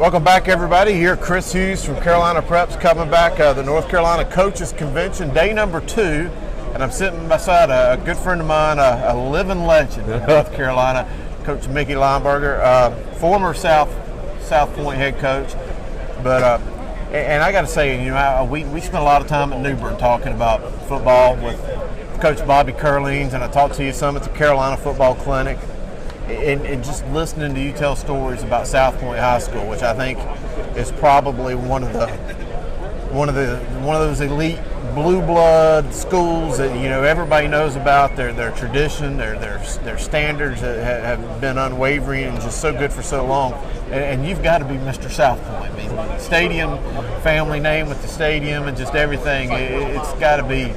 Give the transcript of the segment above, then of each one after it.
Welcome back, everybody. Here, Chris Hughes from Carolina Preps coming back. The North Carolina Coaches Convention, day number 2, and I'm sitting beside a good friend of mine, a living legend in North Carolina, Coach Mickey Lineberger, former South Point head coach. But and I got to say, you know, we spent a lot of time at New Bern talking about football with Coach Bobby Curlings, and I talked to you some at the Carolina Football Clinic. And just listening to you tell stories about South Point High School, which I think is probably one of those elite blue blood schools that, you know, everybody knows about, their tradition, their standards that have been unwavering and just so good for so long. And you've got to be Mr. South Point. I mean, stadium, family name with the stadium, and just everything. It's got to be.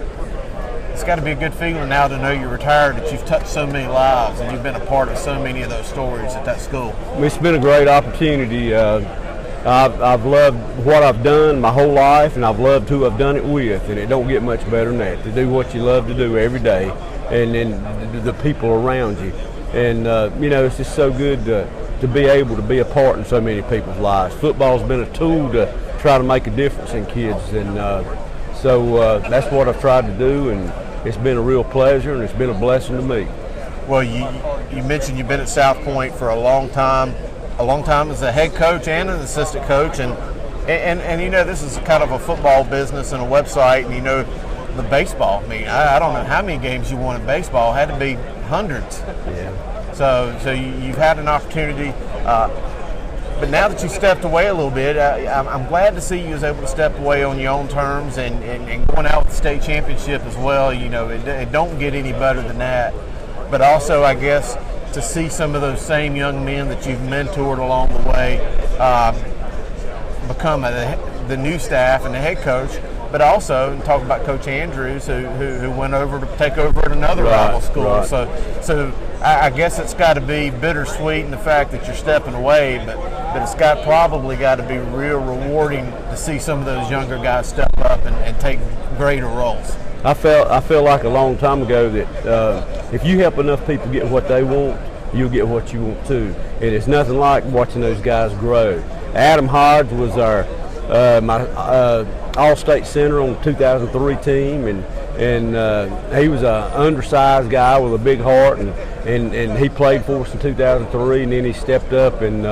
It's got to be a good feeling now to know you're retired, that you've touched so many lives and you've been a part of so many of those stories at that school. It's been a great opportunity. I've loved what I've done my whole life, and I've loved who I've done it with, and it don't get much better than that, to do what you love to do every day, and then the people around you. And, you know, it's just so good to be able to be a part in so many people's lives. Football's been a tool to try to make a difference in kids, and so that's what I've tried to do, and it's been a real pleasure, and it's been a blessing to me. Well, you mentioned you've been at South Point for a long time as a head coach and an assistant coach, and you know, this is kind of a football business and a website, and you know, the baseball. I mean, I don't know how many games you won in baseball. It had to be hundreds. Yeah. So you've had an opportunity. But now that you stepped away a little bit, I'm glad to see you was able to step away on your own terms and going out with the state championship as well. You know, it don't get any better than that. But also, I guess, to see some of those same young men that you've mentored along the way become the new staff and the head coach. But also, talk about Coach Andrews, who went over to take over at another rival school. Right. So I guess it's got to be bittersweet in the fact that you're stepping away, but it's probably got to be real rewarding to see some of those younger guys step up and take greater roles. I felt like a long time ago that if you help enough people get what they want, you'll get what you want too. And it's nothing like watching those guys grow. Adam Hodge was my all-state center on the 2003 team, and he was an undersized guy with a big heart, and he played for us in 2003, and then he stepped up and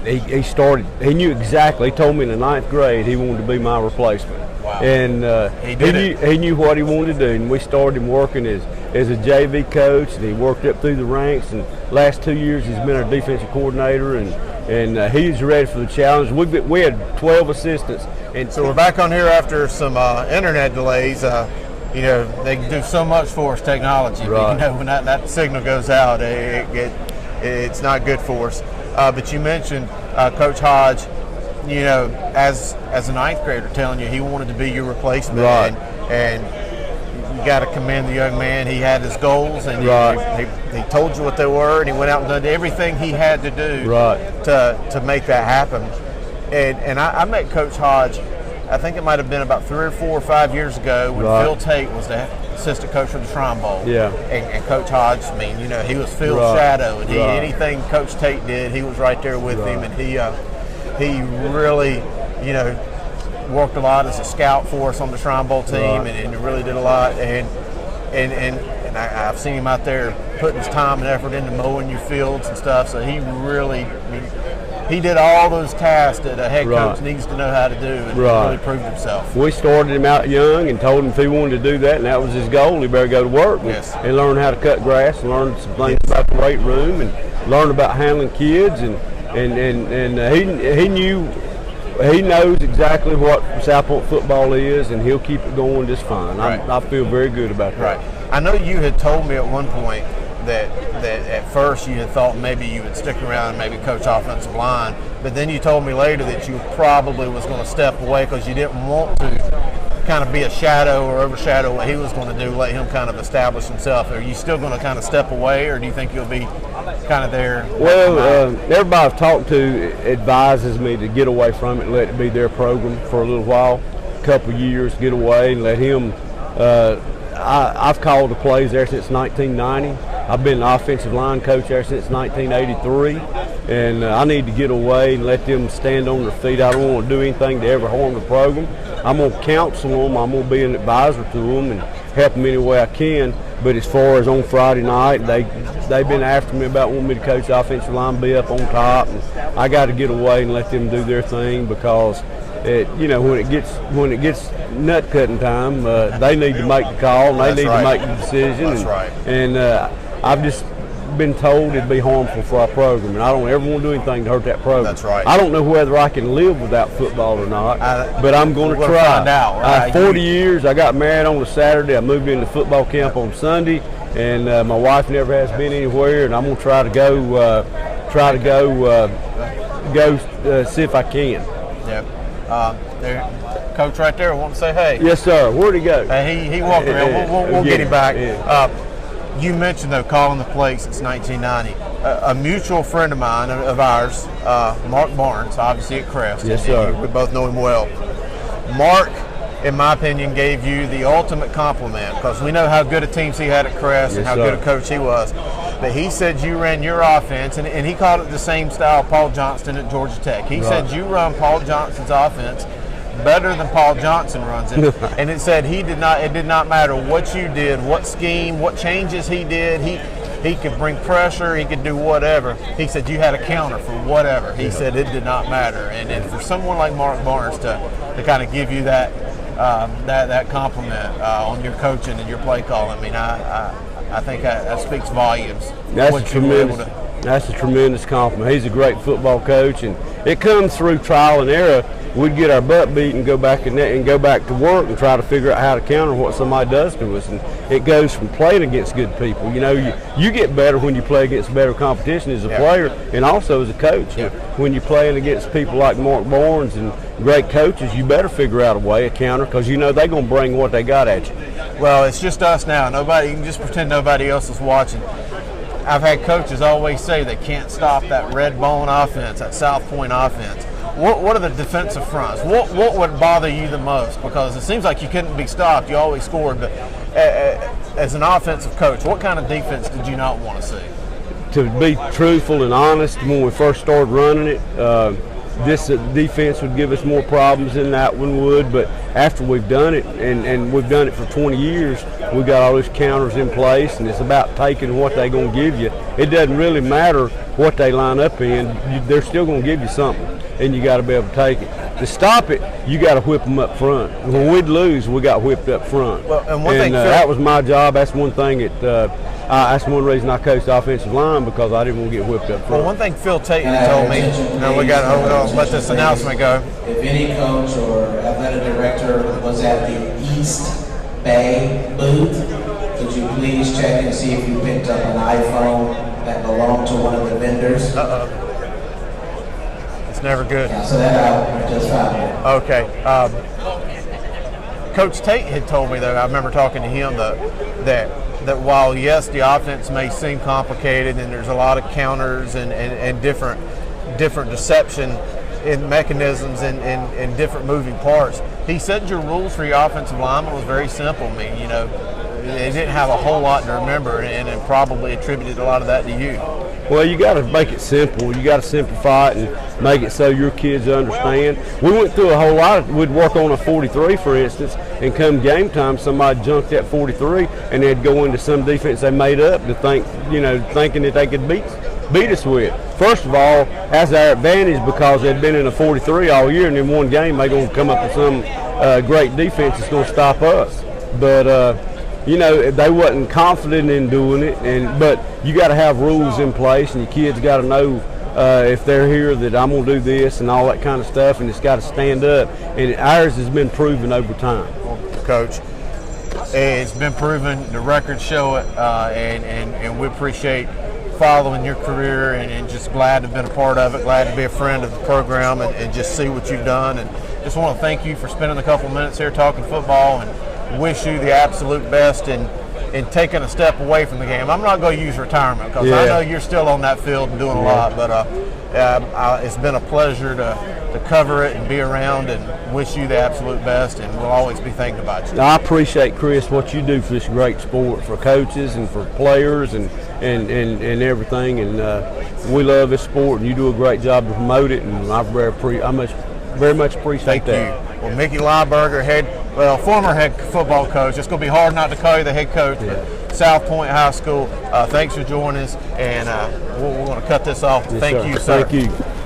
he started. He knew exactly. He told me in the 9th grade he wanted to be my replacement. Wow. And he knew what he wanted to do, and we started him working as a JV coach, and he worked up through the ranks, and last 2 years he's been our defensive coordinator, and he's ready for the challenge. We had 12 assistants. And so we're back on here after some internet delays. You know, they can do so much for us, technology. Right. But, you know, when that signal goes out, it's not good for us. But you mentioned Coach Hodge, you know, as a 9th grader telling you he wanted to be your replacement. Right. And you got to commend the young man. He had his goals, and he told you what they were, and he went out and did everything he had to do to make that happen. And I met Coach Hodge, I think it might have been about 3 or 4 or 5 years ago when Phil Tate was the assistant coach for the Shrine Bowl. Yeah. And Coach Hodge, I mean, you know, he was Phil's shadow, and anything Coach Tate did, he was right there with him, and he really, you know, worked a lot as a scout for us on the Shrine Bowl team, and really did a lot. And I've seen him out there putting his time and effort into mowing your fields and stuff. So he really, he did all those tasks that a head coach needs to know how to do, and he really proved himself. We started him out young and told him if he wanted to do that, and that was his goal, he better go to work and learn how to cut grass, and learn some things about the weight room, and learn about handling kids, and he knew. He knows exactly what South Point football is, and he'll keep it going just fine. I feel very good about that. Right. I know you had told me at one point that at first you had thought maybe you would stick around and maybe coach offensive line, but then you told me later that you probably was going to step away because you didn't want to kind of be a shadow or overshadow what he was going to do, let him kind of establish himself. Are you still going to kind of step away, or do you think you'll be kind of there? Well, everybody I've talked to advises me to get away from it and let it be their program for a little while, a couple of years, get away and let him. I've called the plays there since 1990. I've been an offensive line coach there since 1983. and I need to get away and let them stand on their feet. I don't want to do anything to ever harm the program. I'm going to counsel them. I'm going to be an advisor to them and help them any way I can. But as far as on Friday night, they've been after me about wanting me to coach the offensive line, be up on top, and I got to get away and let them do their thing because when it gets nut cutting time, they need to make the call and they need to make the decision. And I've just been told it'd be harmful for our program, and I don't ever want to do anything to hurt that program. That's right. I don't know whether I can live without football or not, but I'm going to try. Find out, right? 40 years. I got married on a Saturday. I moved into football camp on Sunday, and my wife never has been anywhere, and I'm going to try to go see if I can. Yep. There, Coach right there wants to say hey. Yes, sir. Where'd he go? He walked around. We'll get him back. Yeah. You mentioned, though, calling the play since 1990. A mutual friend of mine, of ours, Mark Barnes, obviously at Crest. Yes, sir. We both know him well. Mark, in my opinion, gave you the ultimate compliment because we know how good a team he had at Crest and how good a coach he was. But he said you ran your offense, and he called it the same style Paul Johnston at Georgia Tech. He said you run Paul Johnston's offense better than Paul Johnson runs it. And it said it did not matter what you did, what scheme, what changes he did. He could bring pressure, he could do whatever. He said you had a counter for whatever. He said it did not matter. And for someone like Mark Barnes to kind of give you that compliment on your coaching and your play call, I mean, I think that speaks volumes. That's a tremendous compliment. He's a great football coach, and it comes through trial and error. We'd get our butt beat and go back to work and try to figure out how to counter what somebody does to us. And it goes from playing against good people. You know, you get better when you play against better competition as a player and also as a coach. Yeah. When you're playing against people like Mark Barnes and great coaches, you better figure out a way, a counter, because you know they're going to bring what they got at you. Well, it's just us now. You can just pretend nobody else is watching. I've had coaches always say they can't stop that red bone offense, that South Point offense. What are the defensive fronts? What would bother you the most? Because it seems like you couldn't be stopped. You always scored. But as an offensive coach, what kind of defense did you not want to see? To be truthful and honest, when we first started running it, this defense would give us more problems than that one would. But after we've done it, and we've done it for 20 years, we got all those counters in place, and it's about taking what they're going to give you. It doesn't really matter what they line up in. They're still going to give you something, and you got to be able to take it. To stop it, you got to whip them up front. When we'd lose, we got whipped up front. Well, and one thing, that was my job. That's one thing that's one reason I coached the offensive line, because I didn't want to get whipped up front. Well, one thing Phil Tate told me, we got to let this announcement go. If any coach or athletic director was at the East Bay booth, could you please check and see if you picked up an iPhone that belonged to one of the vendors? It's never good. Yeah, so that I just found it. Okay. Coach Tate had told me, though, I remember talking to him, that while, yes, the offense may seem complicated and there's a lot of counters and different deception in mechanisms and different moving parts, he said your rules for your offensive lineman was very simple. I mean, they didn't have a whole lot to remember, and probably attributed a lot of that to you. Well, you got to make it simple. You got to simplify it and make it so your kids understand. We went through a whole lot. We'd work on a 43, for instance, and come game time, somebody junked that 43, and they'd go into some defense they made up to thinking that they could beat us with. First of all, that's our advantage, because they'd been in a 43 all year, and in one game they're going to come up with some great defense that's going to stop us. But they wasn't confident in doing it, but you got to have rules in place, and your kids got to know if they're here that I'm going to do this and all that kind of stuff, and it's got to stand up. And ours has been proven over time. Coach, it's been proven. The records show it, and we appreciate following your career, and just glad to have been a part of it, glad to be a friend of the program, and just see what you've done. And just want to thank you for spending a couple minutes here talking football, and wish you the absolute best in taking a step away from the game. I'm not going to use retirement, because I know you're still on that field and doing a lot, but it's been a pleasure to cover it and be around, and wish you the absolute best, and we'll always be thinking about you. I appreciate, Chris, what you do for this great sport, for coaches and for players and everything, and We love this sport, and you do a great job to promote it, and I very much appreciate Thank that. you. Well, Mickey Lineberger, former head football coach. It's going to be hard not to call you the head coach for South Point High School. Thanks for joining us, and we're going to cut this off. Yes, Thank sir. you, sir. Thank you.